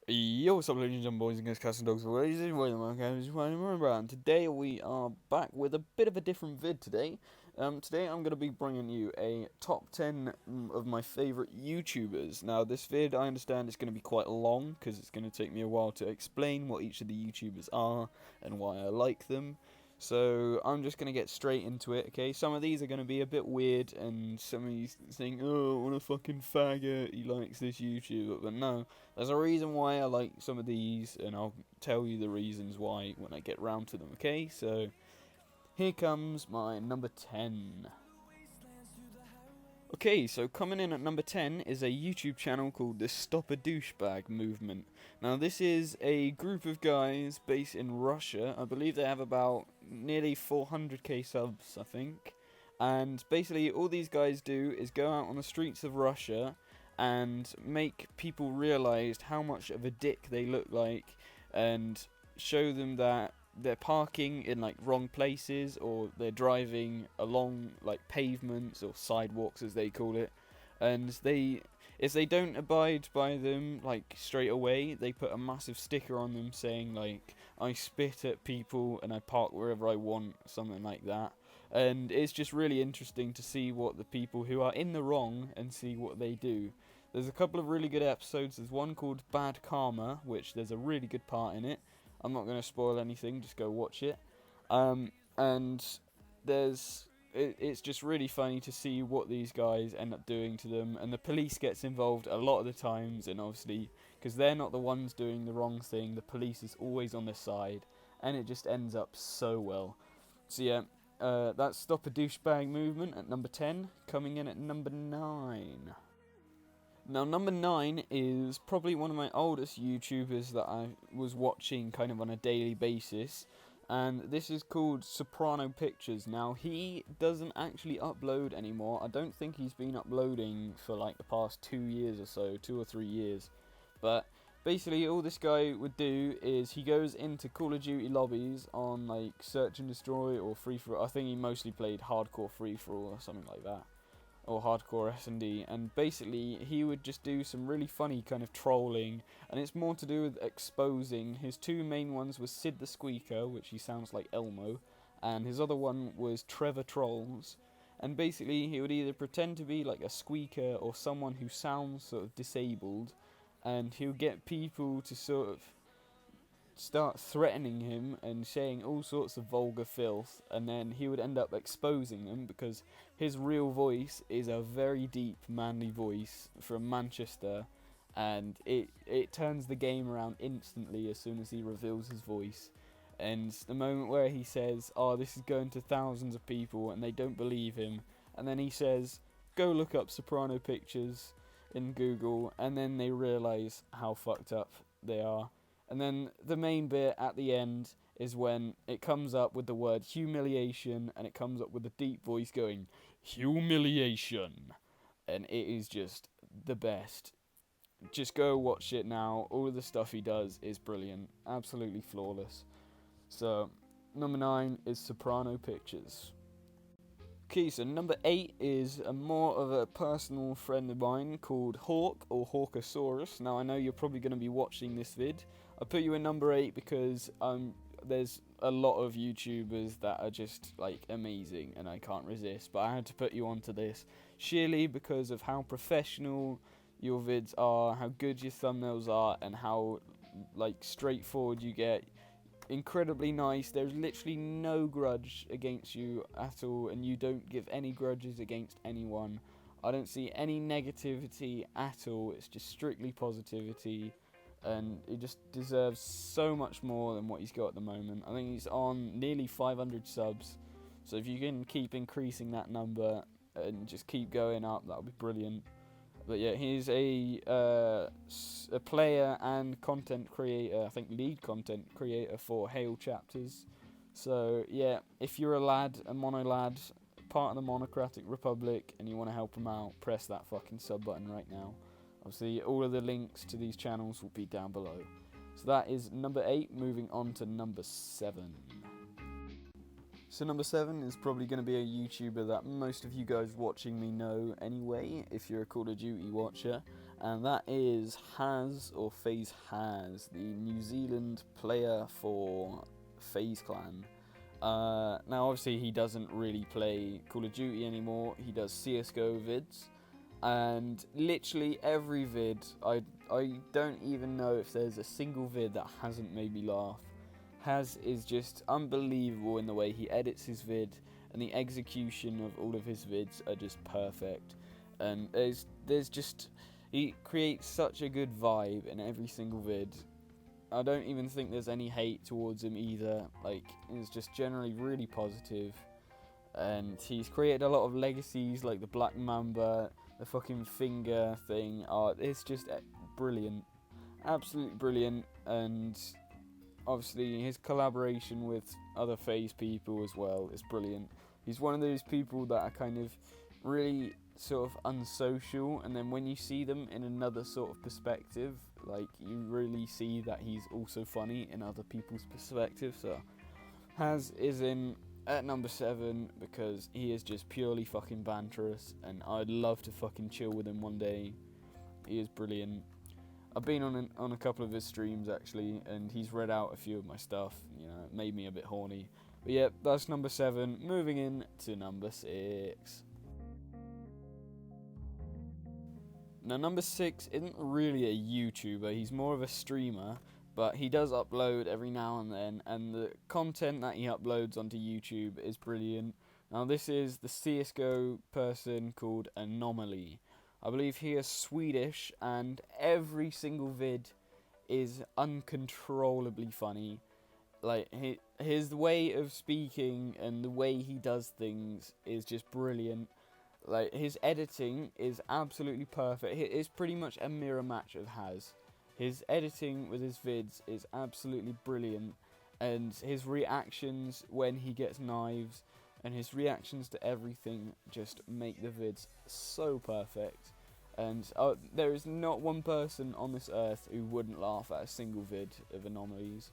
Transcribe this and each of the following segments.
Yo, what's up, ladies and gentlemen, boys and girls, cats and dogs, boys? This is William, and today we are back with a bit of a different vid today. Today I'm going to be bringing you a top 10 of my favourite YouTubers. Now, this vid, I understand, is going to be quite long, because it's going to take me a while to explain what each of the YouTubers are, and why I like them. So, I'm just going to get straight into it, okay? Some of these are going to be a bit weird, and some of you think, oh, what a fucking faggot, he likes this YouTuber, but no. There's a reason why I like some of these, and I'll tell you the reasons why when I get round to them, okay? So, here comes my number 10. Okay, so coming in at number 10 is a YouTube channel called the Stop a Douchebag Movement. Now, this is a group of guys based in Russia. I believe they have about nearly 400k subs, I think. And basically, all these guys do is go out on the streets of Russia and make people realize how much of a dick they look like, and show them that they're parking in like wrong places, or they're driving along like pavements or sidewalks as they call it, and if they don't abide by them like straight away, they put a massive sticker on them saying like, I spit at people and I park wherever I want, something like that. And it's just really interesting to see what the people who are in the wrong and see what they do. There's a couple of really good episodes. There's one called Bad Karma, which there's a really good part in it. I'm not going to spoil anything, just go watch it. And it's just really funny to see what these guys end up doing to them, and the police gets involved a lot of the times, and obviously, because they're not the ones doing the wrong thing, the police is always on their side, and it just ends up so well. So yeah, that's Stop a Douchebag Movement at number 10, coming in at number 9. Now, number 9 is probably one of my oldest YouTubers that I was watching kind of on a daily basis, and this is called Soprano Pictures. Now, he doesn't actually upload anymore. I don't think he's been uploading for like the past 2 years or so, 2 or 3 years. But basically, all this guy would do is he goes into Call of Duty lobbies on like Search and Destroy or Free For All. I think he mostly played Hardcore Free For All or something like that, or Hardcore S&D, and basically he would just do some really funny kind of trolling, and it's more to do with exposing. His two main ones was Sid the Squeaker, which he sounds like Elmo, and his other one was Trevor Trolls, and basically he would either pretend to be like a squeaker or someone who sounds sort of disabled, and he would get people to sort of start threatening him and saying all sorts of vulgar filth, and then he would end up exposing them because his real voice is a very deep, manly voice from Manchester, and it turns the game around instantly as soon as he reveals his voice. And the moment where he says, oh, this is going to thousands of people, and they don't believe him, and then he says, go look up Soprano Pictures in Google, and then they realise how fucked up they are. And then the main bit at the end is when it comes up with the word humiliation, and it comes up with a deep voice going, humiliation. And it is just the best. Just go watch it now. All of the stuff he does is brilliant. Absolutely flawless. So, number 9 is Soprano Pictures. Okay, so number 8 is a more of a personal friend of mine called Hawk, or HawkAsaurus. Now, I know you're probably going to be watching this vid. I put you in number 8 because there's a lot of YouTubers that are just like amazing and I can't resist, but I had to put you onto this sheerly because of how professional your vids are, how good your thumbnails are, and how like straightforward you get. Incredibly nice. There's literally no grudge against you at all, and you don't give any grudges against anyone. I don't see any negativity at all. It's just strictly positivity, and he just deserves so much more than what he's got at the moment. I think he's on nearly 500 subs, so if you can keep increasing that number and just keep going up, that would be brilliant. But yeah, he's a player and content creator, I think lead content creator for Hail Chapters. So yeah, if you're a lad, a mono lad, part of the Monocratic Republic, and you want to help him out, press that fucking sub button right now. Obviously, all of the links to these channels will be down below. So that is number 8, moving on to number 7. So number 7 is probably going to be a YouTuber that most of you guys watching me know anyway, if you're a Call of Duty watcher, and that is hazz, or FaZe Hazz, the New Zealand player for FaZe Clan. Now obviously he doesn't really play Call of Duty anymore, he does CSGO vids, and literally every vid, I don't even know if there's a single vid that hasn't made me laugh. Hazz is just unbelievable in the way he edits his vid, and the execution of all of his vids are just perfect. And there's just, he creates such a good vibe in every single vid. I don't even think there's any hate towards him either. Like, it's just generally really positive. And he's created a lot of legacies, like the Black Mamba, the fucking finger thing. It's just brilliant, absolutely brilliant. And obviously his collaboration with other FaZe people as well is brilliant. He's one of those people that are kind of really sort of unsocial, and then when you see them in another sort of perspective, like, you really see that he's also funny in other people's perspective. So Hazz is in at number 7 because he is just purely fucking banterous, and I'd love to fucking chill with him one day. He is brilliant. I've been on a couple of his streams actually, and he's read out a few of my stuff. You know, it made me a bit horny. But yeah, that's number 7. Moving in to number 6. Now, number 6 isn't really a YouTuber, he's more of a streamer, but he does upload every now and then, and the content that he uploads onto YouTube is brilliant. Now, this is the CSGO person called Anomaly. I believe he is Swedish, and every single vid is uncontrollably funny. Like, his way of speaking and the way he does things is just brilliant. Like, his editing is absolutely perfect. It's pretty much a mirror match of Hazz. His editing with his vids is absolutely brilliant, and his reactions when he gets knives and his reactions to everything just make the vids so perfect. And there is not one person on this earth who wouldn't laugh at a single vid of Anomalies.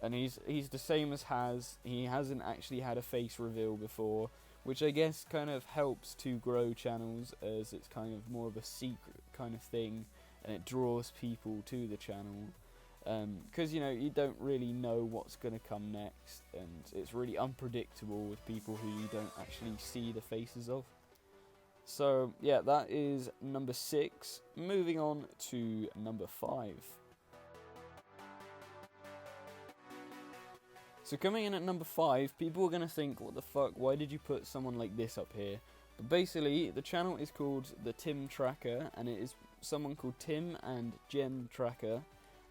And he's the same as Hazz. He hasn't actually had a face reveal before, which I guess kind of helps to grow channels, as it's kind of more of a secret kind of thing, and it draws people to the channel. Because, you know, you don't really know what's going to come next, and it's really unpredictable with people who you don't actually see the faces of. So, yeah, that is number 6. Moving on to number 5. So coming in at number 5, people are going to think, what the fuck, why did you put someone like this up here? But basically, the channel is called TheTimTracker, and it is someone called Tim and Jen Tracker.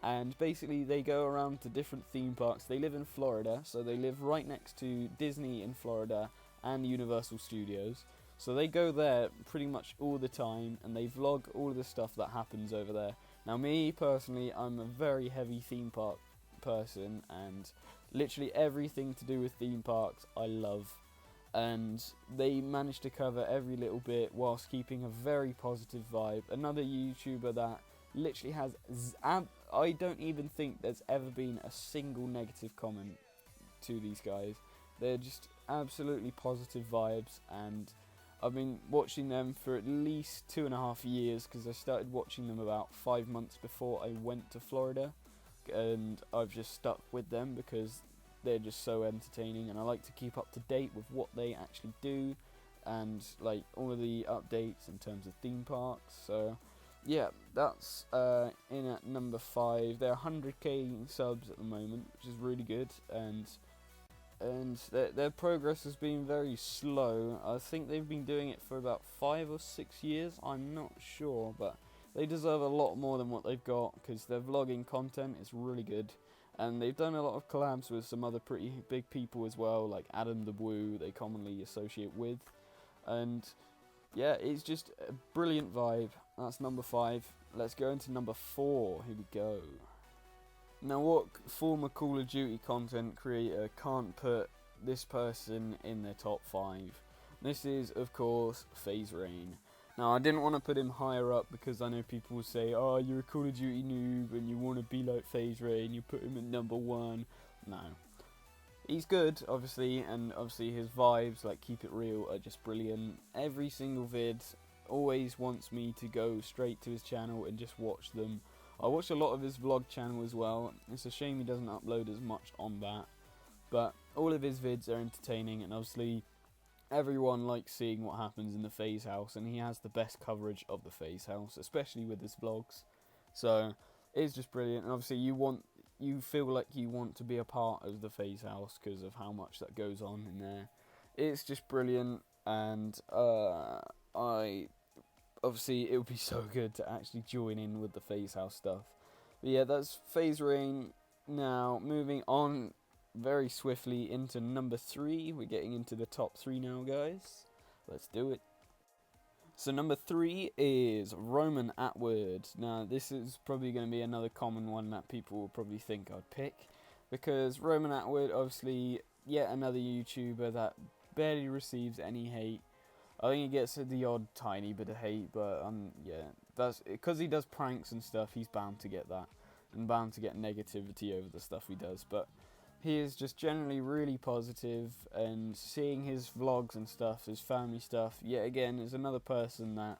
And basically, they go around to different theme parks. They live in Florida, so they live right next to Disney in Florida and Universal Studios. So they go there pretty much all the time, and they vlog all of the stuff that happens over there. Now, me personally, I'm a very heavy theme park person, and literally everything to do with theme parks I love, and they manage to cover every little bit whilst keeping a very positive vibe. Another YouTuber that literally has I don't even think there's ever been a single negative comment to these guys. They're just absolutely positive vibes, and I've been watching them for at least 2.5 years, because I started watching them about 5 months before I went to Florida, and I've just stuck with them because they're just so entertaining, and I like to keep up to date with what they actually do, and like all of the updates in terms of theme parks. So yeah, that's in at number 5. They're 100k subs at the moment, which is really good, and their progress has been very slow. I think they've been doing it for about 5 or 6 years, I'm not sure, but they deserve a lot more than what they've got, because their vlogging content is really good, and they've done a lot of collabs with some other pretty big people as well, like Adam the Woo, they commonly associate with, and yeah, it's just a brilliant vibe. That's number 5. Let's go into number 4. Here we go. Now, what former Call of Duty content creator can't put this person in their top 5? This is, of course, FaZe Rain. Now, I didn't want to put him higher up because I know people will say, oh, you're a Call of Duty noob and you want to be like FaZe Rain, you put him at number 1. No. He's good, obviously, and obviously his vibes, like Keep It Real, are just brilliant. Every single vid always wants me to go straight to his channel and just watch them. I watch a lot of his vlog channel as well. It's a shame he doesn't upload as much on that, but all of his vids are entertaining, and obviously everyone likes seeing what happens in the FaZe house, and he has the best coverage of the FaZe house, especially with his vlogs. So it's just brilliant, and obviously you feel like you want to be a part of the FaZe house because of how much that goes on in there. It's just brilliant, and obviously it would be so good to actually join in with the FaZe house stuff. But yeah, that's FaZe Rain. Now moving on very swiftly into number 3. We're getting into the top 3 now, guys. Let's do it. So number 3 is RomanAtwood. Now this is probably going to be another common one that people will probably think I'd pick, because RomanAtwood, obviously yet another YouTuber that barely receives any hate. I think he gets the odd tiny bit of hate, but yeah, that's because he does pranks and stuff. He's bound to get that, and bound to get negativity over the stuff he does. But he is just generally really positive, and seeing his vlogs and stuff, his family stuff, yet again, is another person that,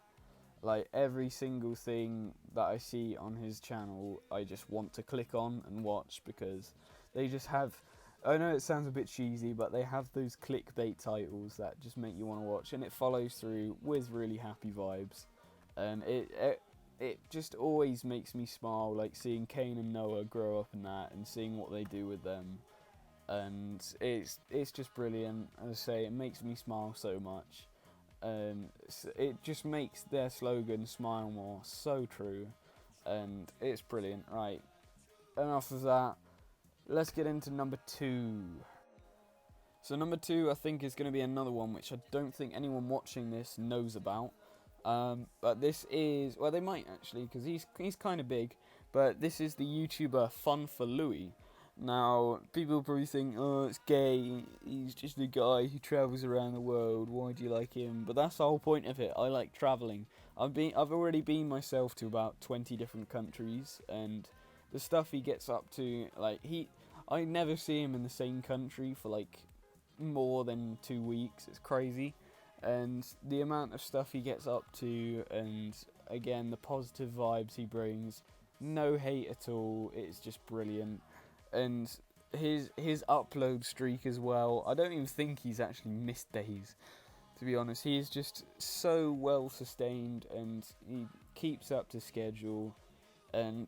like, every single thing that I see on his channel, I just want to click on and watch, because they just have, I know it sounds a bit cheesy, but they have those clickbait titles that just make you want to watch, and it follows through with really happy vibes, and it just always makes me smile, like seeing Kane and Noah grow up in that, and seeing what they do with them. And it's just brilliant. As I say, it makes me smile so much, and it just makes their slogan "Smile More" so true, and it's brilliant. Right, enough of that. Let's get into number 2. So number 2, I think, is going to be another one which I don't think anyone watching this knows about. But this is, well, they might actually, because he's kind of big. But this is the YouTuber FunForLouis. Now, people probably think, oh, it's gay, he's just a guy who travels around the world, why do you like him? But that's the whole point of it. I like travelling. I've already been myself to about 20 different countries, and the stuff he gets up to, like, I never see him in the same country for like more than 2 weeks. It's crazy. And the amount of stuff he gets up to, and again, the positive vibes he brings, no hate at all, it's just brilliant. And his upload streak as well, I don't even think he's actually missed days, to be honest. He is just so well sustained, and he keeps up to schedule, and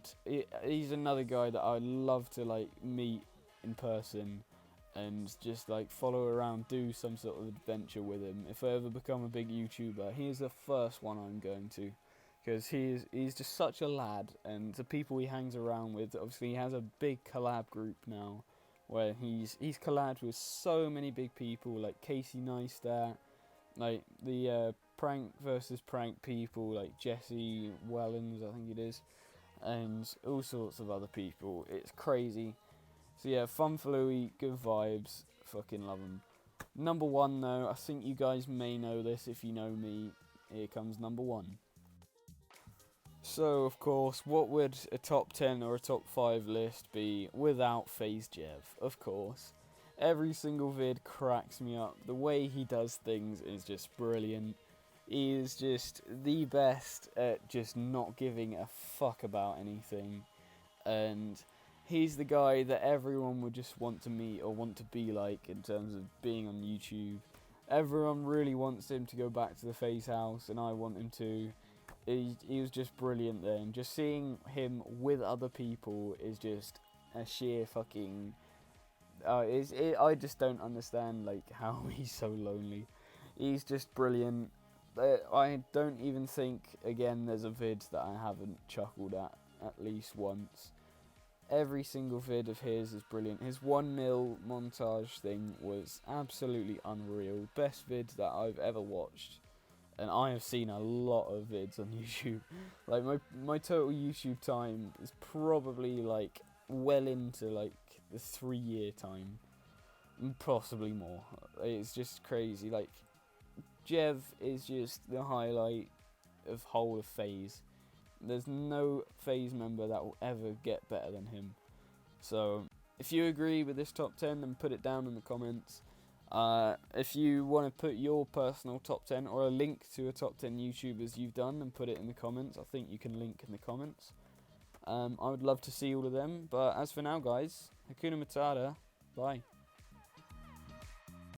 he's another guy that I'd love to like meet in person and just like follow around, do some sort of adventure with him. If I ever become a big YouTuber, he is the first one I'm going to, because he's just such a lad, and the people he hangs around with, obviously he has a big collab group now, where he's collabed with so many big people, like Casey Neistat, like the prank versus prank people, like Jesse Wellens, I think it is, and all sorts of other people. It's crazy. So yeah, FunFlowy, good vibes, fucking love him. Number 1 though, I think you guys may know this if you know me. Here comes number 1. So, of course, what would a top 10 or a top 5 list be without FaZe Jev? Of course. Every single vid cracks me up. The way he does things is just brilliant. He is just the best at just not giving a fuck about anything. And he's the guy that everyone would just want to meet or want to be like in terms of being on YouTube. Everyone really wants him to go back to the FaZe house, and I want him to. He was just brilliant there, and just seeing him with other people is just a sheer fucking... I just don't understand like how he's so lonely. He's just brilliant. I don't even think, again, there's a vid that I haven't chuckled at least once. Every single vid of his is brilliant. His 1-mil montage thing was absolutely unreal. Best vid that I've ever watched. And I have seen a lot of vids on YouTube. Like, my total YouTube time is probably, like, well into, like, the 3-year time. Possibly more. It's just crazy. Like, Jev is just the highlight of whole of FaZe. There's no FaZe member that will ever get better than him. So, if you agree with this top 10, then put it down in the comments. If you want to put your personal top 10 or a link to a top 10 YouTubers you've done and put it in the comments, I think you can link in the comments. I would love to see all of them, but as for now guys, Hakuna Matata, bye.